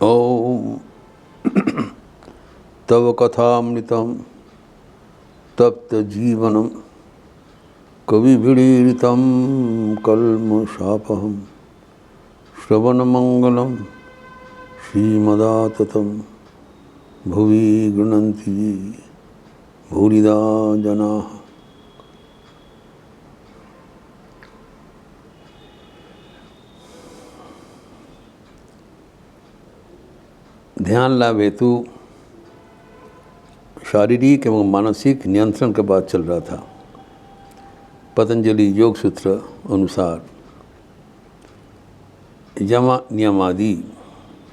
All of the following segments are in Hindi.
ओम तव कथामृतं तप्त जीवनम कविभिरीडितं कल्मषापहं श्रवणमंगलं श्रीमदाततं भुवि गृह्णन्ति भूरिदा जनाः। ध्यान लाभ हेतु शारीरिक एवं मानसिक नियंत्रण का बात चल रहा था। पतंजलि योग सूत्र अनुसार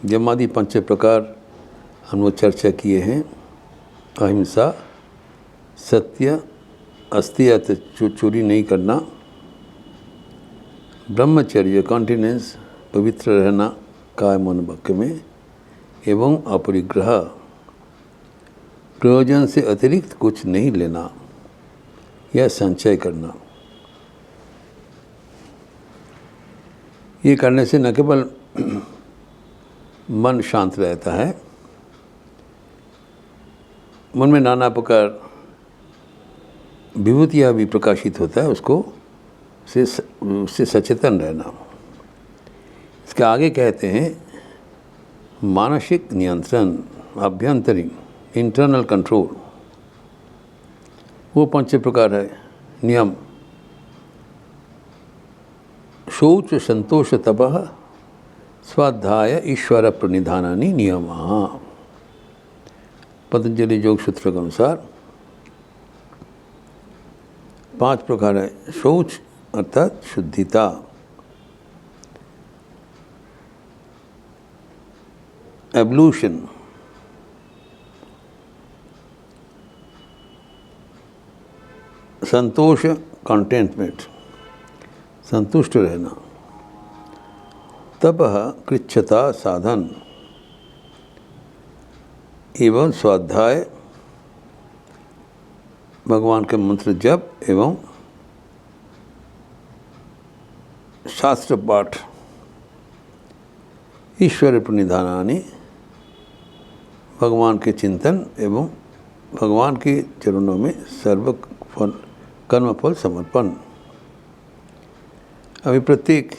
यमादि पंच प्रकार हम लोग चर्चा किए हैं। अहिंसा, सत्य, अस्तियत चोरी नहीं करना, ब्रह्मचर्य कॉन्टिनेंस पवित्र रहना काय मन वाक्य में, एवं अपरिग्रह प्रयोजन से अतिरिक्त कुछ नहीं लेना या संचय करना। ये करने से न केवल मन शांत रहता है, मन में नाना प्रकार विभूतियाँ भी प्रकाशित होता है, उससे सचेतन रहना। इसके आगे कहते हैं मानसिक नियंत्रण, आभ्यंतरीण इंटरनल कंट्रोल, वो पंच प्रकार है। नियम शौच संतोष तपः स्वाध्याय ईश्वर प्रणिधानानि नियमाः। पतंजलि योग सूत्र के अनुसार 5 प्रकार है। शौच अर्थात शुद्धिता, एवल्यूशन, संतोष कंटेंटमेंट, संतुष्ट रहना, तपः कृच्छता साधन, एवं स्वाध्याय भगवान के मंत्र जप एवं शास्त्र पाठ, ईश्वर प्रणिधानानि भगवान के चिंतन एवं भगवान के चरणों में सर्व कर्मफल समर्पण। अभी प्रत्येक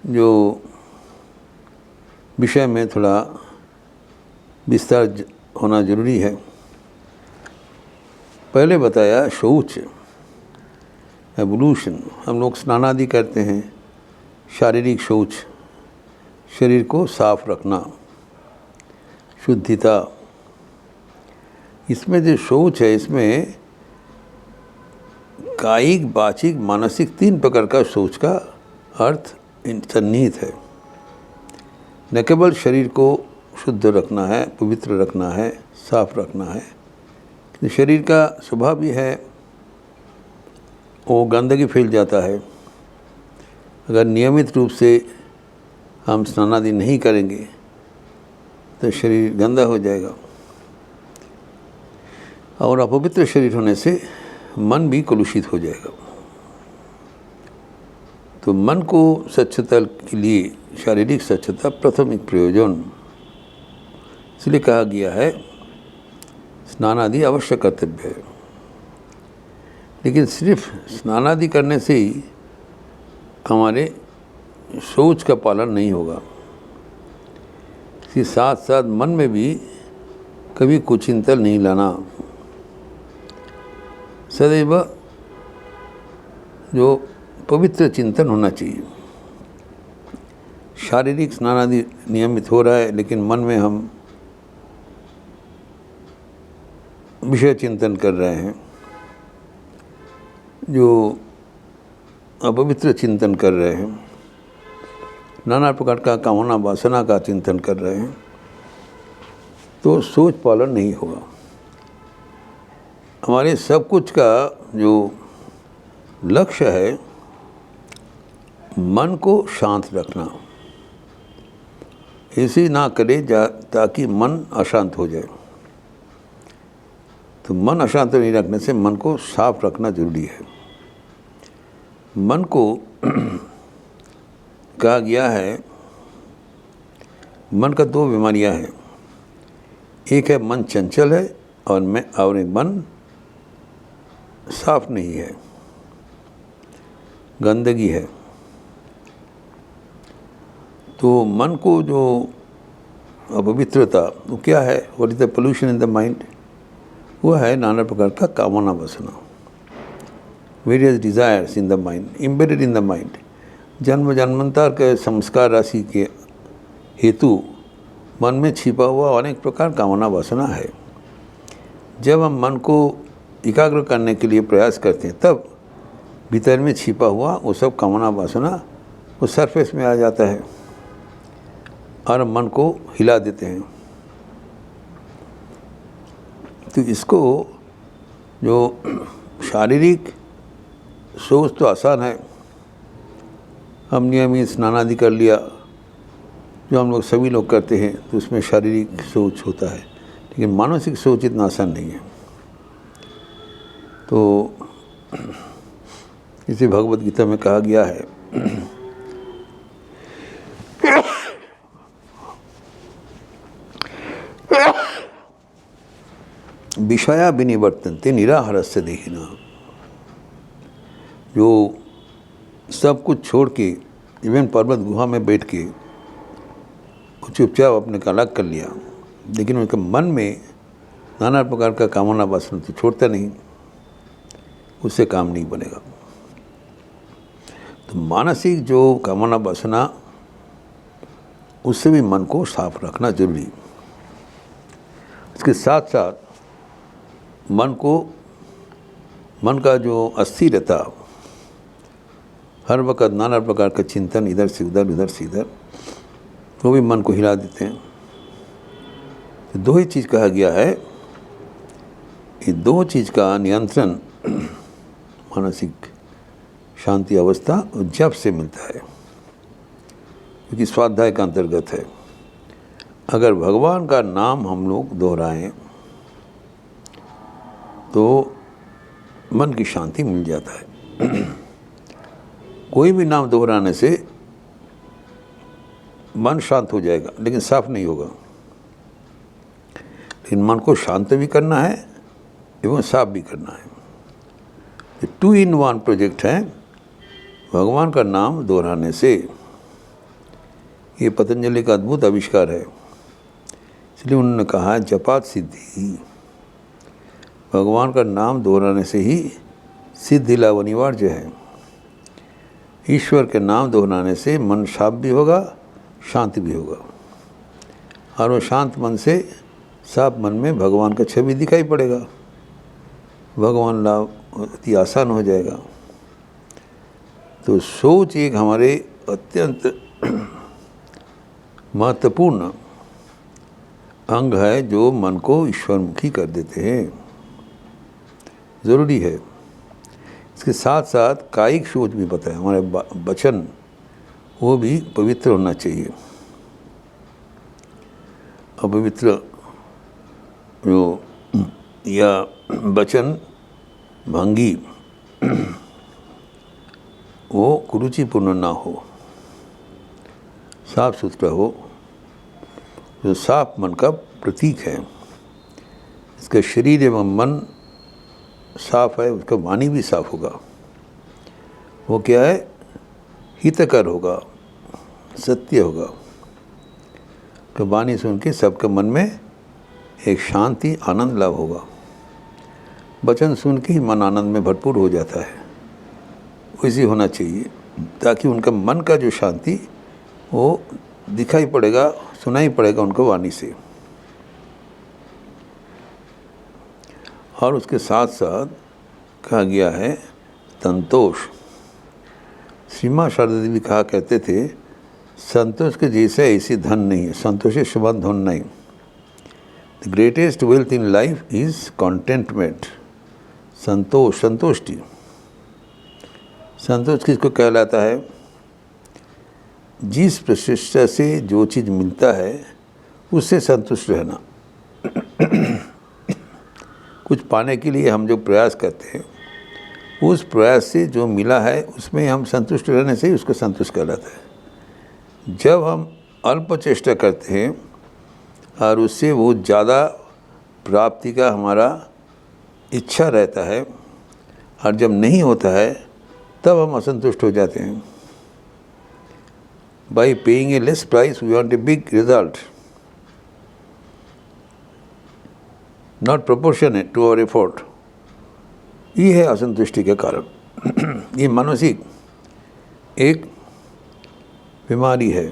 जो विषय में थोड़ा विस्तार होना जरूरी है। पहले बताया शौच, एवोल्यूशन। हम लोग स्नान आदि करते हैं, शारीरिक शौच, शरीर को साफ रखना, शुद्धिता। इसमें जो शौच है, इसमें कायिक, वाचिक, मानसिक 3 प्रकार का शौच का अर्थ सन्निहित है। न केवल शरीर को शुद्ध रखना है, पवित्र रखना है, साफ रखना है, शरीर का स्वभाव भी है वो गंदगी फैल जाता है। अगर नियमित रूप से हम स्नान आदि नहीं करेंगे तो शरीर गंदा हो जाएगा, और अपवित्र शरीर होने से मन भी कलुषित हो जाएगा। तो मन को स्वच्छता के लिए शारीरिक स्वच्छता प्रथम एक प्रयोजन, इसलिए कहा गया है स्नान आदि अवश्य कर्तव्य है। लेकिन सिर्फ स्नान आदि करने से ही हमारे सोच का पालन नहीं होगा। इसके साथ साथ मन में भी कभी कुचिंतन नहीं लाना। सदैव जो पवित्र चिंतन होना चाहिए। शारीरिक स्नान आदि नियमित हो रहा है, लेकिन मन में हम विषय चिंतन कर रहे हैं, जो अपवित्र चिंतन कर रहे हैं, नाना प्रकार का कामना वासना का चिंतन कर रहे हैं, तो सोच पालन नहीं होगा। हमारे सब कुछ का जो लक्ष्य है मन को शांत रखना। ऐसे ना करे ताकि मन अशांत हो जाए। तो मन अशांत नहीं रखने से मन को साफ रखना जरूरी है। मन को कहा गया है मन का दो बीमारियां हैं, एक है मन चंचल है और एक मन साफ नहीं है, गंदगी है। तो मन को जो अपवित्रता वो क्या है, what is the pollution in the mind, वो है नाना प्रकार का कामना वासना, various desires in the mind, embedded in the mind. जन्म जन्मांतर के संस्कार राशि के हेतु मन में छिपा हुआ अनेक प्रकार कामना वासना है। जब हम मन को एकाग्र करने के लिए प्रयास करते हैं तब भीतर में छिपा हुआ वो सब कामना वासना वो सरफेस में आ जाता है और मन को हिला देते हैं। तो इसको जो शारीरिक सोच तो आसान है, हम नियमित स्नान आदि कर लिया जो हम लोग सभी लोग करते हैं, तो उसमें शारीरिक सोच होता है, लेकिन मानसिक सोच इतना आसान नहीं है। तो इसे भगवद गीता में कहा गया है विषया विनिवर्तन्ते निराहारस्य देहिनः। जो सब कुछ छोड़ के इवन पर्वत गुहा में बैठ के चुपचाप अपने का अलग कर लिया, लेकिन उनके मन में नाना प्रकार का कामना वासना तो छोड़ता नहीं, उससे काम नहीं बनेगा। तो मानसिक जो कामना वासना उससे भी मन को साफ रखना जरूरी। इसके साथ साथ मन का जो अस्थिरता, हर वक्त नाना प्रकार का चिंतन इधर से उधर, वो भी मन को हिला देते हैं। तो दो ही चीज़ कहा गया है, ये दो चीज़ का नियंत्रण मानसिक शांति अवस्था जप से मिलता है, क्योंकि स्वाध्याय का अंतर्गत है। अगर भगवान का नाम हम लोग दोहराएं तो मन की शांति मिल जाता है। कोई भी नाम दोहराने से मन शांत हो जाएगा, लेकिन साफ नहीं होगा। लेकिन मन को शांत भी करना है एवं साफ भी करना है। ये 2-in-1 प्रोजेक्ट है भगवान का नाम दोहराने से। ये पतंजलि का अद्भुत आविष्कार है, इसलिए उन्होंने कहा जपात सिद्धि। भगवान का नाम दोहराने से ही सिद्धि लाभ अनिवार्य है। ईश्वर के नाम दोहराने से मन साफ भी होगा, शांति भी होगा, और वो शांत मन से साफ मन में भगवान का छवि दिखाई पड़ेगा, भगवान लाभ अति आसान हो जाएगा। तो सोच एक हमारे अत्यंत महत्वपूर्ण अंग है जो मन को ईश्वरमुखी कर देते हैं, ज़रूरी है। इसके साथ साथ कायिक सोच भी पता है, हमारे वचन वो भी पवित्र होना चाहिए। अपवित्र जो या वचन भंगी वो कुरुचिपूर्ण ना हो, साफ सुथरा हो। जो साफ मन का प्रतीक है, इसका शरीर एवं मन साफ है, उसका वाणी भी साफ होगा। वो क्या है, हितकर होगा, सत्य होगा। तो वाणी सुन के सबके मन में एक शांति आनंद लाभ होगा। वचन सुन के ही मन आनंद में भरपूर हो जाता है, वैसे होना चाहिए, ताकि उनका मन का जो शांति वो दिखाई पड़ेगा, सुनाई पड़ेगा उनको वाणी से। और उसके साथ साथ कहा गया है संतोष। श्रीमा शारदा देवी कहा करते थे, संतोष के जैसे ऐसी धन नहीं है, संतोष के समान धन नहीं। The greatest wealth in life is contentment, संतोष, संतुष्टि। संतोष किसको कहलाता है? जिस प्रतिष्ठा से जो चीज़ मिलता है उससे संतुष्ट रहना। कुछ पाने के लिए हम जो प्रयास करते हैं, उस प्रयास से जो मिला है उसमें हम संतुष्ट रहने से ही उसको संतुष्ट कहलाता है। जब हम अल्प चेष्टा करते हैं और उससे वो ज़्यादा प्राप्ति का हमारा इच्छा रहता है, और जब नहीं होता है तब हम असंतुष्ट हो जाते हैं। By paying a less price we want a big result, not proportionate to our effort. ये है असंतुष्टि के कारण। ये मानसिक एक बीमारी है।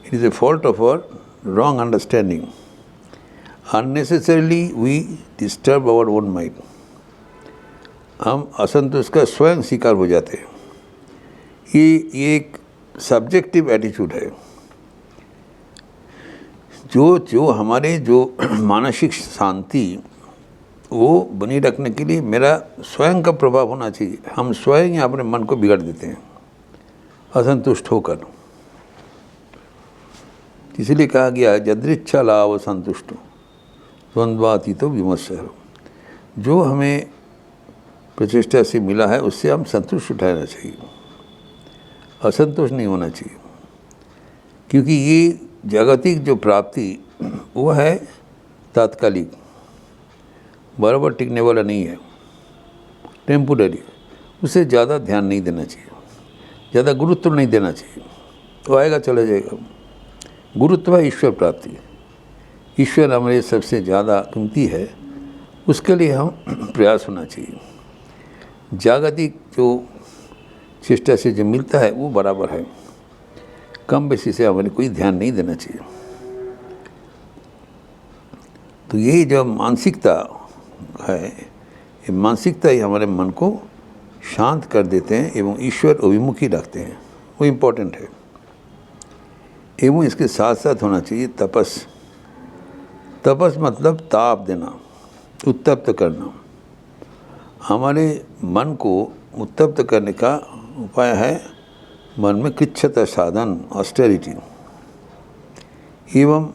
It is a fault of our wrong understanding. Unnecessarily we disturb our own mind. हम असंतुष्ट का स्वयं शिकार हो जाते हैं। ये एक सब्जेक्टिव एटीट्यूड है। जो हमारे जो मानसिक शांति वो बनी रखने के लिए मेरा स्वयं का प्रभाव होना चाहिए। हम स्वयं ही अपने मन को बिगाड़ देते हैं असंतुष्ट होकर। इसलिए कहा गया है यदृच्छा लाभ संतुष्ट द्वंद्वातीतो विमर्शः। जो हमें प्रचेष्टा से मिला है उससे हम संतुष्ट उठाना चाहिए, असंतुष्ट नहीं होना चाहिए। क्योंकि ये जागतिक जो प्राप्ति वो है तात्कालिक, बराबर टिकने वाला नहीं है, टेम्पोररी। उसे ज़्यादा ध्यान नहीं देना चाहिए, ज़्यादा गुरुत्व नहीं देना चाहिए। तो आएगा चला जाएगा। गुरुत्व है ईश्वर प्राप्ति। ईश्वर हमारे सबसे ज़्यादा कीमती है, उसके लिए हम प्रयास होना चाहिए। जागतिक जो चेष्टा से जो मिलता है वो बराबर है, कम बेसी से हमें कोई ध्यान नहीं देना चाहिए। तो यही जो मानसिकता है, ये मानसिकता ही हमारे मन को शांत कर देते हैं एवं ईश्वर अभिमुखी रखते हैं, वो इम्पोर्टेंट है। एवं इसके साथ साथ होना चाहिए तपस। तपस मतलब ताप देना, उत्तप्त करना। हमारे मन को उत्तप्त करने का उपाय है मन में कृच्छ्रता साधन, ऑस्टेरिटी। एवं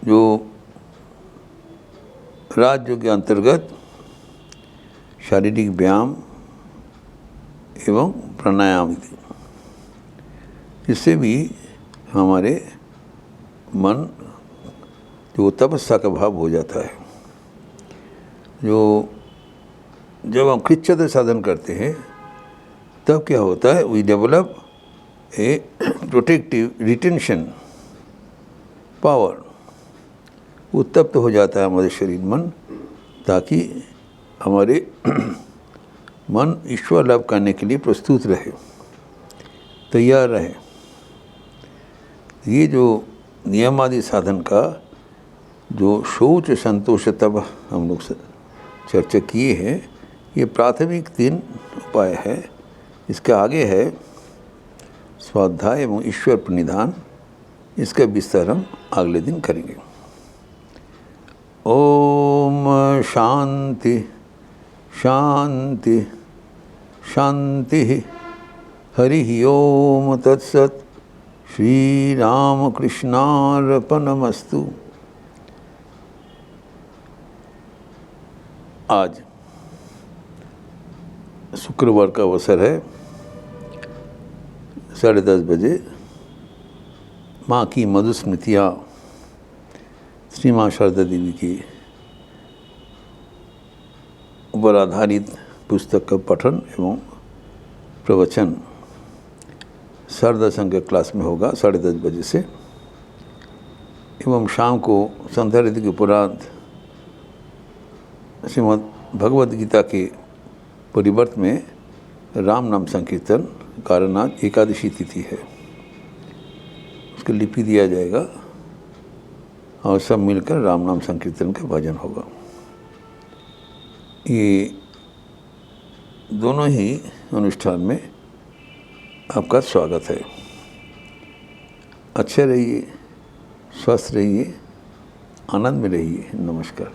जो राजयोग के अंतर्गत शारीरिक व्यायाम एवं प्राणायाम, इससे भी हमारे मन जो तपस्या का भाव हो जाता है। जब हम कृच्छ्रता साधन करते हैं तब क्या होता है, we develop a protective retention power. उत्तप्त हो जाता है हमारे शरीर मन, ताकि हमारे मन ईश्वर लाभ करने के लिए प्रस्तुत रहे, तैयार रहे। ये जो नियमादि साधन का जो शौच संतोष तप हम लोग चर्चा किए हैं, ये प्राथमिक 3 उपाय है। इसके आगे है स्वाध्याय एवं ईश्वर प्रणिधान। इसका विस्तार हम अगले दिन करेंगे। ओम शांति शांति शांति। हरि ओम तत्सत। श्री राम कृष्णार्पणमस्तु। आज शुक्रवार का अवसर है, 10:30 बजे माँ की मधुस्मृतियाँ श्री माँ शारदा देवी की ऊपर आधारित पुस्तक का पठन एवं प्रवचन शारदा संघ के क्लास में होगा 10:30 बजे से। एवं शाम को संध्या ऋतु के उपरांत श्रीमद् भगवद गीता के परिवर्त में राम नाम संकीर्तन, कारण आज एकादशी तिथि है, उसको लिपि दिया जाएगा और सब मिलकर राम नाम संकीर्तन का भजन होगा। ये दोनों ही अनुष्ठान में आपका स्वागत है। अच्छे रहिए, स्वस्थ रहिए, आनंद में रहिए। नमस्कार।